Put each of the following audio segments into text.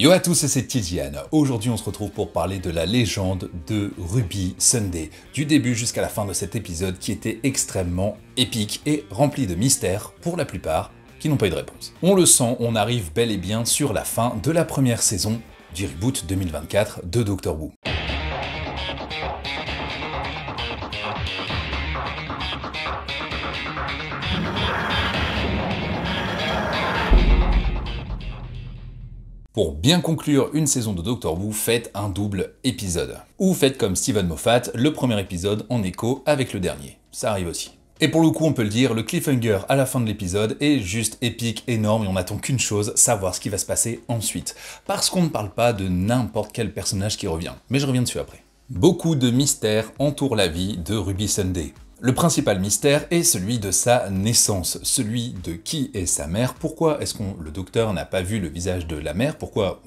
Yo à tous, c'est Tidiane. Aujourd'hui on se retrouve pour parler de la légende de Ruby Sunday, du début jusqu'à la fin de cet épisode qui était extrêmement épique et rempli de mystères pour la plupart qui n'ont pas eu de réponse. On le sent, on arrive bel et bien sur la fin de la première saison du reboot 2024 de Doctor Who. Pour bien conclure une saison de Doctor Who, faites un double épisode. Ou faites comme Steven Moffat, le premier épisode en écho avec le dernier. Ça arrive aussi. Et pour le coup, on peut le dire, le cliffhanger à la fin de l'épisode est juste épique, énorme, et on n'attend qu'une chose, savoir ce qui va se passer ensuite. Parce qu'on ne parle pas de n'importe quel personnage qui revient. Mais je reviens dessus après. Beaucoup de mystères entourent la vie de Ruby Sunday. Le principal mystère est celui de sa naissance, celui de qui est sa mère, pourquoi est-ce que le docteur n'a pas vu le visage de la mère, pourquoi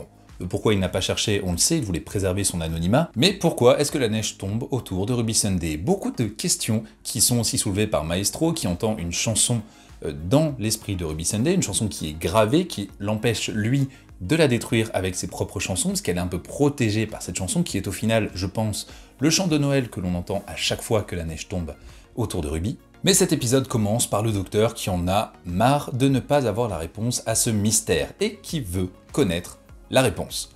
il n'a pas cherché, on le sait, il voulait préserver son anonymat, mais pourquoi est-ce que la neige tombe autour de Ruby Sunday? Beaucoup de questions qui sont aussi soulevées par Maestro, qui entend une chanson dans l'esprit de Ruby Sunday, une chanson qui est gravée, qui l'empêche, lui, de la détruire avec ses propres chansons, parce qu'elle est un peu protégée par cette chanson, qui est au final, je pense, le chant de Noël que l'on entend à chaque fois que la neige tombe autour de Ruby. Mais cet épisode commence par le docteur qui en a marre de ne pas avoir la réponse à ce mystère, et qui veut connaître la réponse.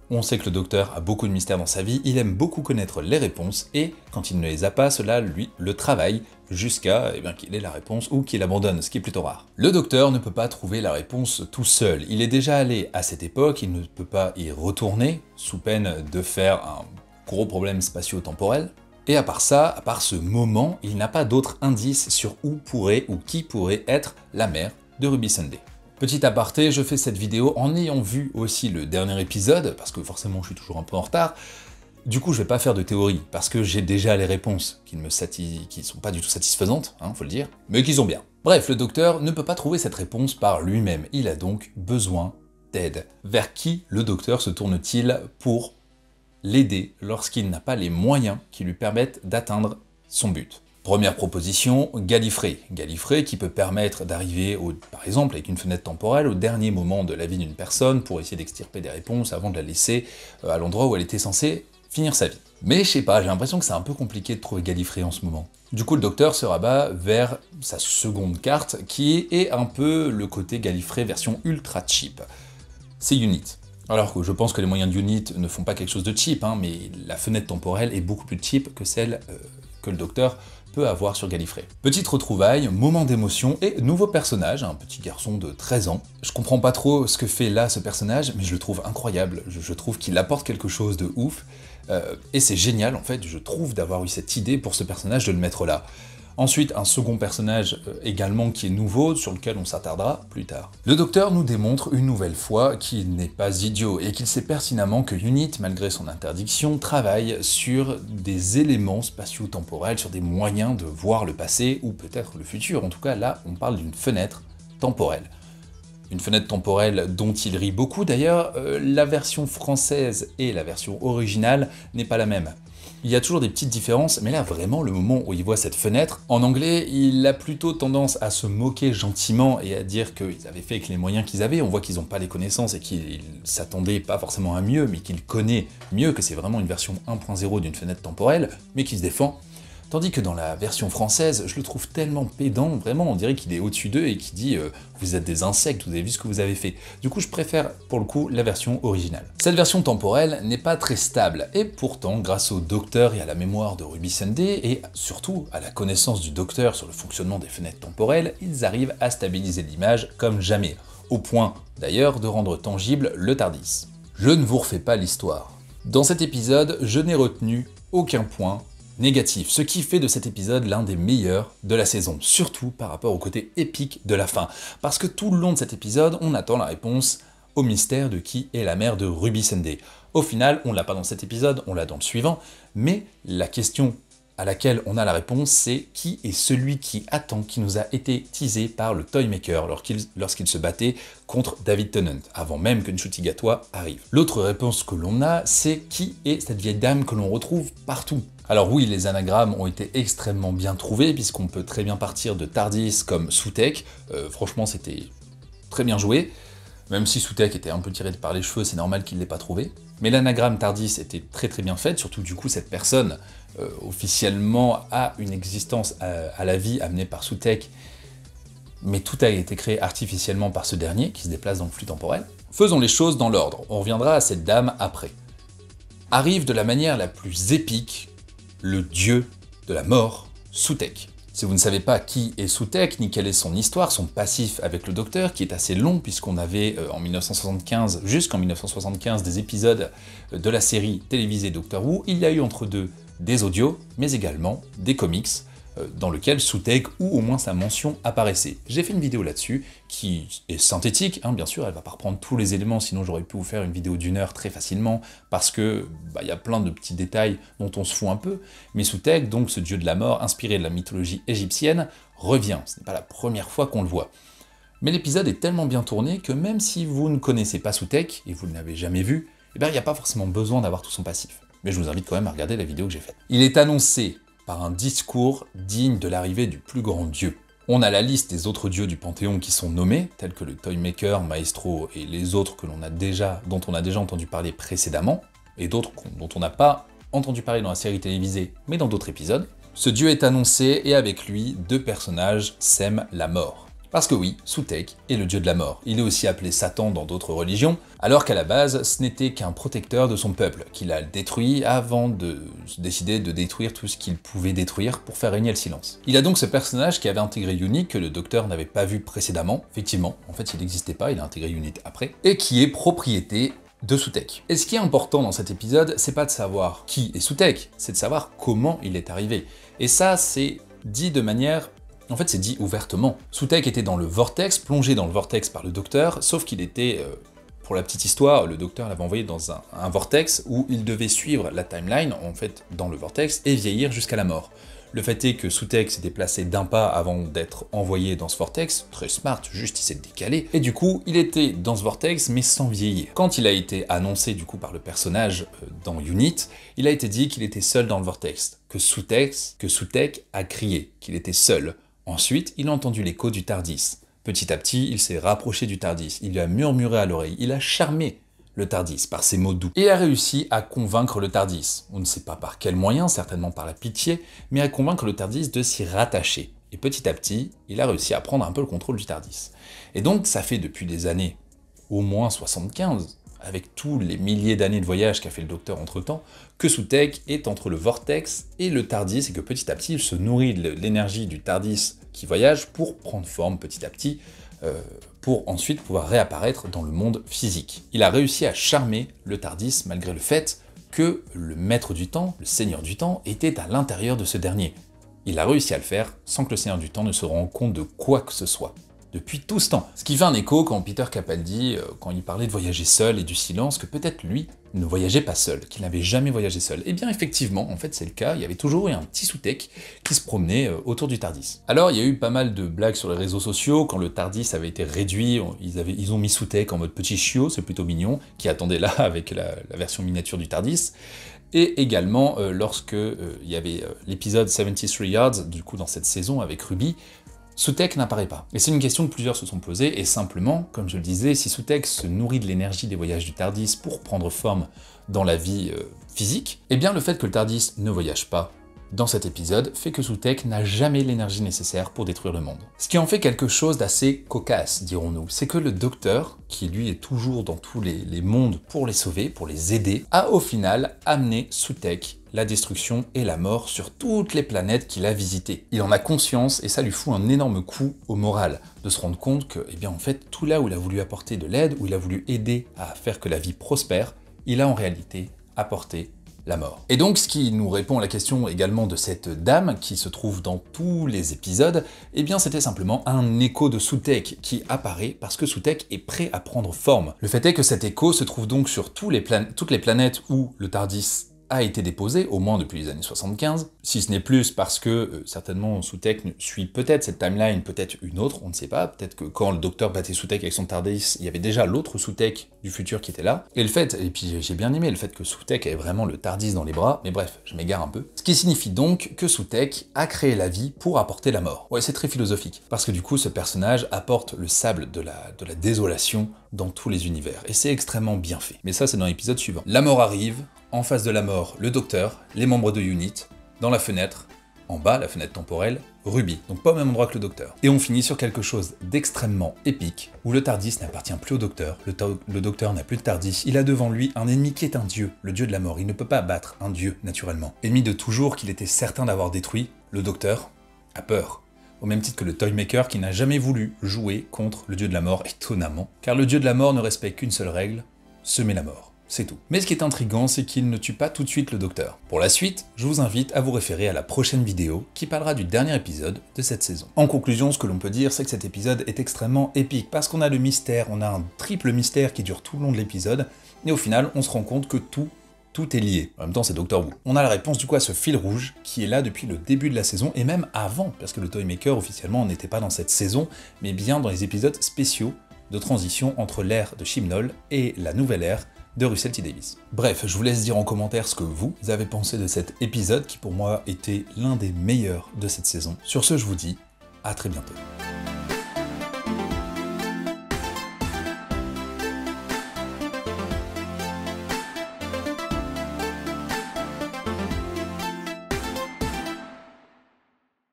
On sait que le docteur a beaucoup de mystères dans sa vie, il aime beaucoup connaître les réponses, et quand il ne les a pas, cela lui le travaille jusqu'à qu'il ait la réponse ou qu'il abandonne, ce qui est plutôt rare. Le docteur ne peut pas trouver la réponse tout seul, il est déjà allé à cette époque, il ne peut pas y retourner, sous peine de faire un gros problème spatio-temporel. Et à part ça, à part ce moment, il n'a pas d'autres indices sur où pourrait ou qui pourrait être la mère de Ruby Sunday. Petit aparté, je fais cette vidéo en ayant vu aussi le dernier épisode, parce que forcément je suis toujours un peu en retard. Du coup, je vais pas faire de théorie, parce que j'ai déjà les réponses qui sont pas du tout satisfaisantes, faut le dire, mais qui sont bien. Bref, le docteur ne peut pas trouver cette réponse par lui-même, il a donc besoin d'aide. Vers qui le docteur se tourne-t-il pour l'aider lorsqu'il n'a pas les moyens qui lui permettent d'atteindre son but? Première proposition, Gallifrey. Gallifrey qui peut permettre d'arriver, par exemple avec une fenêtre temporelle, au dernier moment de la vie d'une personne pour essayer d'extirper des réponses avant de la laisser à l'endroit où elle était censée finir sa vie. Mais je sais pas, j'ai l'impression que c'est un peu compliqué de trouver Gallifrey en ce moment. Du coup, le docteur se rabat vers sa seconde carte, qui est un peu le côté Gallifrey version ultra cheap. C'est Unit. Alors que je pense que les moyens d'Unit ne font pas quelque chose de cheap, mais la fenêtre temporelle est beaucoup plus cheap que celle que le docteur peut avoir sur Gallifrey. Petite retrouvaille, moment d'émotion et nouveau personnage, un petit garçon de 13 ans. Je comprends pas trop ce que fait là ce personnage, mais je le trouve incroyable. Je trouve qu'il apporte quelque chose de ouf, et c'est génial en fait, je trouve d'avoir eu cette idée pour ce personnage de le mettre là. Ensuite, un second personnage également qui est nouveau, sur lequel on s'attardera plus tard. Le docteur nous démontre une nouvelle fois qu'il n'est pas idiot, et qu'il sait pertinemment que Unit, malgré son interdiction, travaille sur des éléments spatio-temporels, sur des moyens de voir le passé, ou peut-être le futur. En tout cas, là, on parle d'une fenêtre temporelle. Une fenêtre temporelle dont il rit beaucoup, d'ailleurs, la version française et la version originale n'est pas la même. Il y a toujours des petites différences, mais là vraiment le moment où il voit cette fenêtre, en anglais il a plutôt tendance à se moquer gentiment et à dire qu'ils avaient fait avec les moyens qu'ils avaient, on voit qu'ils n'ont pas les connaissances et qu'ils s'attendaient pas forcément à mieux, mais qu'il connaît mieux, que c'est vraiment une version 1.0 d'une fenêtre temporelle, mais qui se défend. Tandis que dans la version française, je le trouve tellement pédant, vraiment, on dirait qu'il est au-dessus d'eux et qu'il dit vous êtes des insectes, vous avez vu ce que vous avez fait. Du coup, je préfère, pour le coup, la version originale. Cette version temporelle n'est pas très stable, et pourtant, grâce au docteur et à la mémoire de Ruby Sunday, et surtout à la connaissance du docteur sur le fonctionnement des fenêtres temporelles, ils arrivent à stabiliser l'image comme jamais, au point, d'ailleurs, de rendre tangible le TARDIS. Je ne vous refais pas l'histoire. Dans cet épisode, je n'ai retenu aucun point négatif, ce qui fait de cet épisode l'un des meilleurs de la saison, surtout par rapport au côté épique de la fin, parce que tout le long de cet épisode, on attend la réponse au mystère de qui est la mère de Ruby Sunday. Au final, on l'a pas dans cet épisode, on l'a dans le suivant, mais la question à laquelle on a la réponse, c'est qui est celui qui attend, qui nous a été teasé par le Toymaker lorsqu'il se battait contre David Tennant, avant même que Ncuti Gatwa arrive. L'autre réponse que l'on a, c'est qui est cette vieille dame que l'on retrouve partout. Alors oui, les anagrammes ont été extrêmement bien trouvés, puisqu'on peut très bien partir de TARDIS comme Sutekh, franchement c'était très bien joué. Même si Sutekh était un peu tiré par les cheveux, c'est normal qu'il ne l'ait pas trouvé. Mais l'anagramme TARDIS était très très bien faite, surtout du coup cette personne officiellement a une existence à la vie amenée par Sutekh, mais tout a été créé artificiellement par ce dernier, qui se déplace dans le flux temporel. Faisons les choses dans l'ordre, on reviendra à cette dame après. Arrive de la manière la plus épique, le dieu de la mort, Sutekh. Si vous ne savez pas qui est Sutekh, ni quelle est son histoire, son passif avec le Docteur, qui est assez long, puisqu'on avait en 1975, jusqu'en 1975, des épisodes de la série télévisée Doctor Who, il y a eu entre deux des audios, mais également des comics, dans lequel Sutekh, ou au moins sa mention, apparaissait. J'ai fait une vidéo là-dessus, qui est synthétique, hein, bien sûr, elle va pas reprendre tous les éléments, sinon j'aurais pu vous faire une vidéo d'1 heure très facilement, parce que y a plein de petits détails dont on se fout un peu, mais Sutekh, donc ce dieu de la mort, inspiré de la mythologie égyptienne, revient, ce n'est pas la première fois qu'on le voit. Mais l'épisode est tellement bien tourné que même si vous ne connaissez pas Sutekh, et vous ne l'avez jamais vu, il n'y a pas forcément besoin d'avoir tout son passif. Mais je vous invite quand même à regarder la vidéo que j'ai faite. Il est annoncé par un discours digne de l'arrivée du plus grand dieu. On a la liste des autres dieux du Panthéon qui sont nommés, tels que le Toymaker, Maestro et les autres dont on a déjà entendu parler précédemment, et d'autres dont on n'a pas entendu parler dans la série télévisée, mais dans d'autres épisodes. Ce dieu est annoncé, et avec lui, deux personnages sèment la mort. Parce que oui, Sutekh est le dieu de la mort. Il est aussi appelé Satan dans d'autres religions, alors qu'à la base, ce n'était qu'un protecteur de son peuple, qu'il a détruit avant de décider de détruire tout ce qu'il pouvait détruire pour faire régner le silence. Il a donc ce personnage qui avait intégré Unit, que le Docteur n'avait pas vu précédemment, effectivement, en fait il n'existait pas, il a intégré Unit après, et qui est propriété de Sutekh. Et ce qui est important dans cet épisode, c'est pas de savoir qui est Sutekh, c'est de savoir comment il est arrivé. Et ça, c'est dit de manière... En fait, c'est dit ouvertement. Sutekh était dans le vortex, plongé dans le vortex par le Docteur, sauf qu'il était, pour la petite histoire, le Docteur l'avait envoyé dans un vortex où il devait suivre la timeline, en fait, dans le vortex, et vieillir jusqu'à la mort. Le fait est que Sutekh s'est déplacé d'un pas avant d'être envoyé dans ce vortex, très smart, juste il s'est décalé, et du coup, il était dans ce vortex, mais sans vieillir. Quand il a été annoncé, du coup, par le personnage dans Unit, il a été dit qu'il était seul dans le vortex, que Sutekh a crié, qu'il était seul. Ensuite, il a entendu l'écho du TARDIS. Petit à petit, il s'est rapproché du TARDIS, il lui a murmuré à l'oreille, il a charmé le TARDIS par ses mots doux, et a réussi à convaincre le TARDIS, on ne sait pas par quel moyen, certainement par la pitié, mais à convaincre le TARDIS de s'y rattacher. Et petit à petit, il a réussi à prendre un peu le contrôle du TARDIS. Et donc, ça fait depuis des années, au moins 75, avec tous les milliers d'années de voyage qu'a fait le Docteur entre-temps, que Sutekh est entre le vortex et le TARDIS, et que petit à petit, il se nourrit de l'énergie du TARDIS qui voyage pour prendre forme petit à petit, pour ensuite pouvoir réapparaître dans le monde physique. Il a réussi à charmer le TARDIS malgré le fait que le maître du temps, le seigneur du temps, était à l'intérieur de ce dernier. Il a réussi à le faire sans que le seigneur du temps ne se rende compte de quoi que ce soit. Depuis tout ce temps. Ce qui fait un écho quand Peter Capaldi, quand il parlait de voyager seul et du silence, que peut-être lui ne voyageait pas seul, qu'il n'avait jamais voyagé seul. Et bien effectivement, en fait c'est le cas, il y avait toujours eu un petit Sutekh qui se promenait autour du TARDIS. Alors il y a eu pas mal de blagues sur les réseaux sociaux, quand le TARDIS avait été réduit, ils ont mis Sutekh en mode petit chiot, c'est plutôt mignon, qui attendait là avec la version miniature du TARDIS. Et également, lorsque il y avait l'épisode 73 Yards, du coup dans cette saison avec Ruby, Sutekh n'apparaît pas. Et c'est une question que plusieurs se sont posées, et simplement, comme je le disais, si Sutekh se nourrit de l'énergie des voyages du TARDIS pour prendre forme dans la vie physique, eh bien le fait que le TARDIS ne voyage pas dans cet épisode fait que Sutekh n'a jamais l'énergie nécessaire pour détruire le monde. Ce qui en fait quelque chose d'assez cocasse, dirons-nous, c'est que le Docteur, qui lui est toujours dans tous les mondes pour les sauver, pour les aider, a au final amené Sutekh la destruction et la mort sur toutes les planètes qu'il a visitées. Il en a conscience et ça lui fout un énorme coup au moral, de se rendre compte que, eh bien en fait, tout là où il a voulu apporter de l'aide, où il a voulu aider à faire que la vie prospère, il a en réalité apporté la mort. Et donc, ce qui nous répond à la question également de cette dame, qui se trouve dans tous les épisodes, eh bien c'était simplement un écho de Sutekh qui apparaît parce que Sutekh est prêt à prendre forme. Le fait est que cet écho se trouve donc sur toutes les planètes où le TARDIS a été déposé, au moins depuis les années 75, si ce n'est plus parce que certainement Soutek suit peut-être cette timeline, peut-être une autre, on ne sait pas, peut-être que quand le docteur battait Soutek avec son TARDIS, il y avait déjà l'autre Soutek du futur qui était là, et puis j'ai bien aimé le fait que Soutek avait vraiment le TARDIS dans les bras, mais bref, je m'égare un peu. Ce qui signifie donc que Soutek a créé la vie pour apporter la mort. Ouais, c'est très philosophique, parce que du coup ce personnage apporte le sable de la désolation dans tous les univers, et c'est extrêmement bien fait. Mais ça c'est dans l'épisode suivant. La mort arrive, en face de la mort, le docteur, les membres de UNIT, dans la fenêtre, en bas, la fenêtre temporelle, Ruby, donc pas au même endroit que le docteur. Et on finit sur quelque chose d'extrêmement épique, où le TARDIS n'appartient plus au docteur, le docteur n'a plus de TARDIS, il a devant lui un ennemi qui est un dieu, le dieu de la mort, il ne peut pas abattre un dieu, naturellement. Ennemi de toujours qu'il était certain d'avoir détruit, le docteur a peur. Au même titre que le Toymaker qui n'a jamais voulu jouer contre le dieu de la mort, étonnamment, car le dieu de la mort ne respecte qu'une seule règle, semer la mort. C'est tout. Mais ce qui est intriguant, c'est qu'il ne tue pas tout de suite le docteur. Pour la suite, je vous invite à vous référer à la prochaine vidéo qui parlera du dernier épisode de cette saison. En conclusion, ce que l'on peut dire, c'est que cet épisode est extrêmement épique, parce qu'on a le mystère, on a un triple mystère qui dure tout le long de l'épisode, et au final, on se rend compte que tout est lié. En même temps, c'est Doctor Who. On a la réponse du coup à ce fil rouge qui est là depuis le début de la saison, et même avant, parce que le Toymaker, officiellement, n'était pas dans cette saison, mais bien dans les épisodes spéciaux de transition entre l'ère de Chibnall et la nouvelle ère de Russell T Davies. Bref, je vous laisse dire en commentaire ce que vous avez pensé de cet épisode qui pour moi était l'un des meilleurs de cette saison. Sur ce, je vous dis à très bientôt.